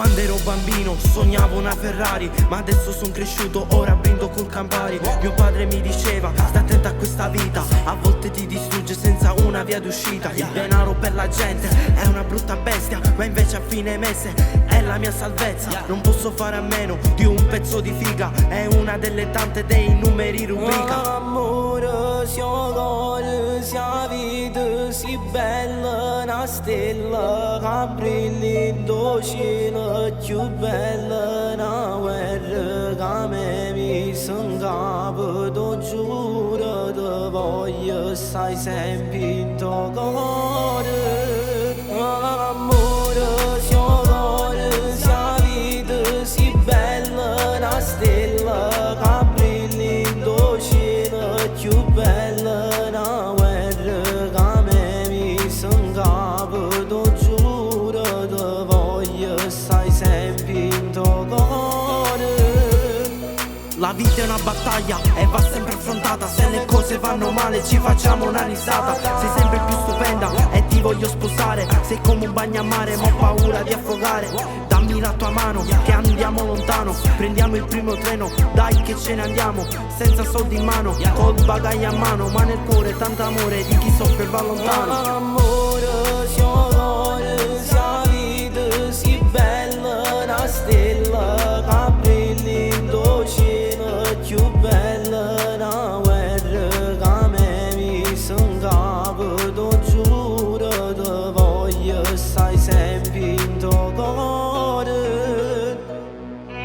Quando ero bambino sognavo una Ferrari, ma adesso son cresciuto, ora brindo col Campari. Mio padre mi diceva, sta attento a questa vita, a volte ti distrugge senza una via d'uscita. Il denaro per la gente è una brutta bestia, ma invece a fine mese è la mia salvezza. Non posso fare a meno di un pezzo di figa, è una delle tante dei numeri rubrica. Amore, sia cuore, sia vita, si bella una stella che brilli in cielo, più bella una guerra che me mi s'incapo. T'ho giuro, te voglio, stai sempre in tuo cuore. Amore, sia cuore, sia vita, si bella una stella che brilli in cielo, più bella una guerra che me mi s'incapo. T'ho giuro, te voglio, stai sempre in tuo cuore. La vita è una battaglia e va sempre affrontata. Se le cose vanno male ci facciamo una risata. Sei sempre più stupenda e ti voglio sposare. Sei come un bagnamare ma ho paura di affogare. Dammi la tua mano che andiamo lontano. Prendiamo il primo treno, dai che ce ne andiamo. Senza soldi in mano, col bagaglio a mano, ma nel cuore tanto amore di chi soffre e va lontano. Amore, sia cuore, sia vita, si bella una stella che brilli in cielo, più bella una guerra che me mi s'incapo. T'ho giuro, te voglio, stai sempre in tuo cuore.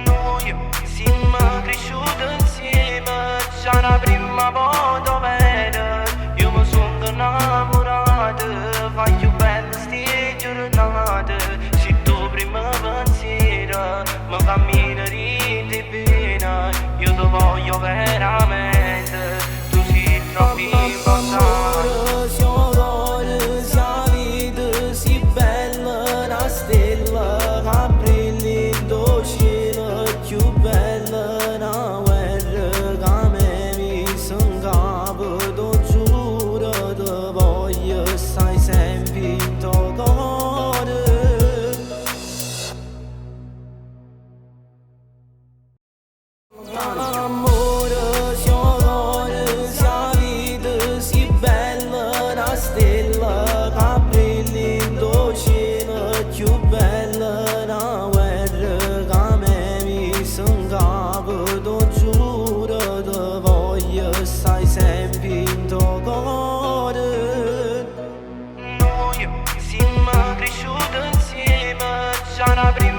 Noi siamo cresciuti insieme, già la prima volta vera. Io mi sono innamorato, fai più belle sti giornate. Se tu prima pensiero mi cammini di pena, io ti voglio veramente, tu sei troppo importante. Sia cuore, sia vita, si bella una stella che brilli in cielo, più bella una guerra che me mi s'incapo. T'ho giuro, te voglio, stai sempre in tuo cuore. Amore, sia cuore, sia vita, si bella una stella che brilli in cielo, più bella una guerra che me mi s'incapo. T'ho giuro, te voglio, stai sempre in tuo cuore. Noi siamo cresciuti insieme, già la prima